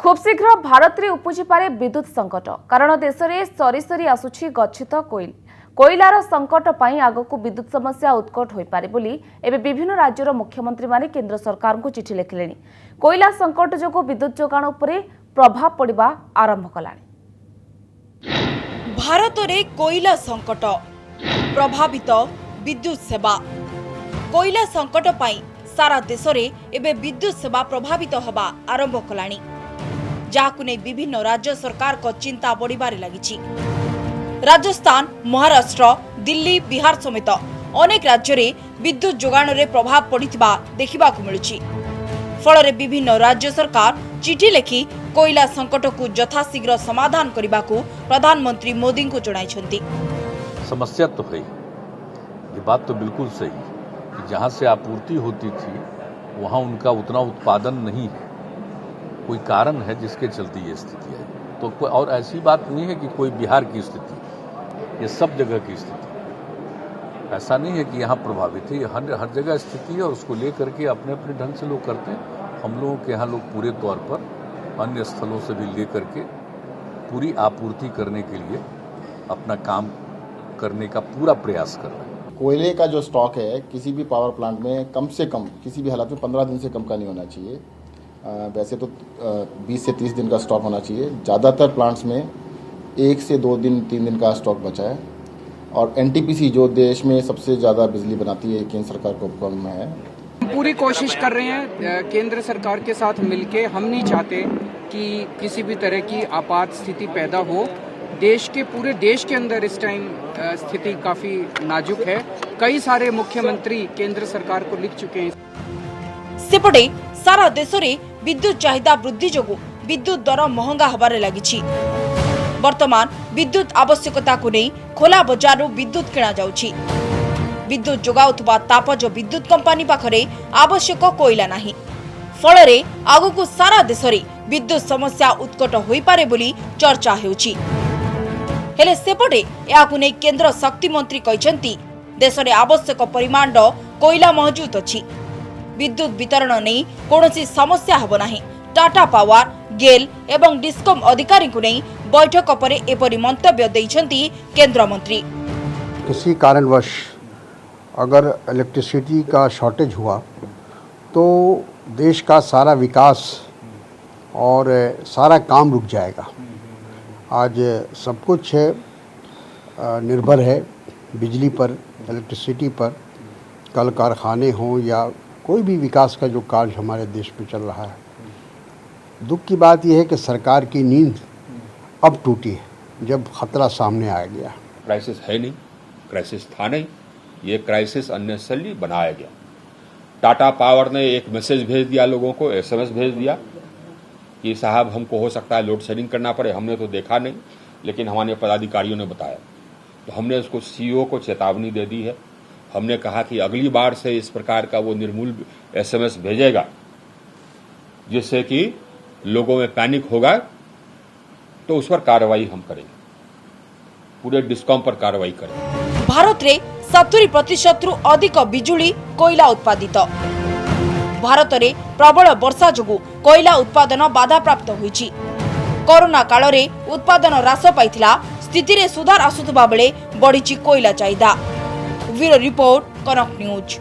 खूब शीघ्र भारत में उपजिपारे विद्युत संकट कारण देश में सरी सरी आसुछि गच्छित कोईलार संकट पाई आगक विद्युत समस्या उत्कट हो पारे बोली एवं विभिन्न राज्यर मुख्यमंत्री माने केंद्र सरकार को चिठी लिखिले। कोईला संकट जोगो विद्युत जोगाण उपरे प्रभाव पड़िबा आरंभ कलानी। भारत में कोईला संकट प्रभावित विद्युत सेवा। कोईला संकट पाई सारा देश में एवं विद्युत सेवा प्रभावित होबा आरंभ कलानी, जहाकु नै विभिन्न राज्य सरकार को चिंता बढ़िबारे लागिछि। राजस्थान, महाराष्ट्र, दिल्ली, बिहार समेत अनेक राज्य में विद्युत जोगाण रे प्रभाव पड़िथिबा देखिबाकु मिलुछि। फल विभिन्न राज्य सरकार चिठी लिखि कोईला संकट को यथाशीघ्र समाधान करने प्रधानमंत्री मोदी को जणाइछन्ति। समस्या तो है, ये बात तो बिल्कुल सही कि जहां से आपूर्ति होती थी वहां उनका उतना उत्पादन नहीं है। कोई कारण है जिसके चलते ये स्थिति है। तो कोई और ऐसी बात नहीं है कि कोई बिहार की स्थिति, ये सब जगह की स्थिति। ऐसा नहीं है कि यहाँ प्रभावित है, ये हर जगह स्थिति है और उसको लेकर के अपने अपने ढंग से लोग करते हैं। हम लोगों के यहाँ लोग पूरे तौर पर अन्य स्थलों से भी लेकर के पूरी आपूर्ति करने के लिए अपना काम करने का पूरा प्रयास कर रहे हैं। कोयले का जो स्टॉक है किसी भी पावर प्लांट में कम से कम किसी भी हालत में 15 दिन से कम का नहीं होना चाहिए। वैसे तो 20 से 30 दिन का स्टॉक होना चाहिए। ज़्यादातर प्लांट्स में 1 से 2 दिन 3 दिन का स्टॉक बचा है। और एनटीपीसी जो देश में सबसे ज़्यादा बिजली बनाती है, केंद्र सरकार को उपक्रम में है। पूरी कोशिश कर रहे हैं केंद्र सरकार के साथ मिलके। हम नहीं चाहते कि किसी भी तरह की आपात स्थिति पैदा हो। पूरे देश के अंदर इस टाइम स्थिति काफ़ी नाजुक है। कई सारे मुख्यमंत्री केंद्र सरकार को लिख चुके हैं। सेपटे सारा देश में विद्युत चाहिदा वृद्धि जोगु विद्युत दर महंगा हबारे लागिछि। वर्तमान विद्युत आवश्यकता को नहीं खोला बजार विद्युत किणा जाउछि। विद्युत जोगाउथबा तापज विद्युत कंपनी पाखरे आवश्यक कोईला नाही। फलरे आगुकु सारा देश में विद्युत समस्या उत्कट होई पारे बोली चर्चा हेउछि। हेले सेपटे याकु नै केंद्र शक्ति मंत्री कहिसंती देश में आवश्यक परिमाण कोईला मौजूद अछि। विद्युत वितरण नहीं कौनसी समस्या हब नाही। टाटा पावर, गेल एवं डिस्कम अधिकारी को नहीं बैठक पर एपरि मंतव्य दैछंती केंद्र मंत्री। किसी कारणवश अगर इलेक्ट्रिसिटी का शॉर्टेज हुआ तो देश का सारा विकास और सारा काम रुक जाएगा। आज सब कुछ निर्भर है बिजली पर, इलेक्ट्रिसिटी पर। कल कारखाने हों या कोई भी विकास का जो कार्य हमारे देश में चल रहा है। दुख की बात यह है कि सरकार की नींद अब टूटी है जब खतरा सामने आ गया। क्राइसिस है नहीं, क्राइसिस था नहीं, ये क्राइसिस अननेसेसरली बनाया गया। टाटा पावर ने एक मैसेज भेज दिया, लोगों को एसएमएस भेज दिया कि साहब हमको हो सकता है लोड शेडिंग करना पड़े। हमने तो देखा नहीं, लेकिन हमारे पदाधिकारियों ने बताया, तो हमने उसको सीईओ को चेतावनी दे दी है। हमने कहा कि अगली बार से इस प्रकार का वो निर्मूल एसएमएस भेजेगा जिससे कि लोगों में पैनिक होगा, तो उस पर कार्रवाई हम करेंगे, पूरे डिस्कॉम पर कार्रवाई करेंगे। भारत रे 70% अधिक बिजुली कोईला उत्पादित। भारत रे प्रबल वर्षा जोगु कोईला उत्पादन बाधा प्राप्त होईछि। कोरोना काल रे उत्पादन ह्रास पाइथिला, स्थिति रे सुधार आसुथबा बेले बढ़िछि कोईला चाहिदा। ब्यूरो रिपोर्ट, कनक न्यूज।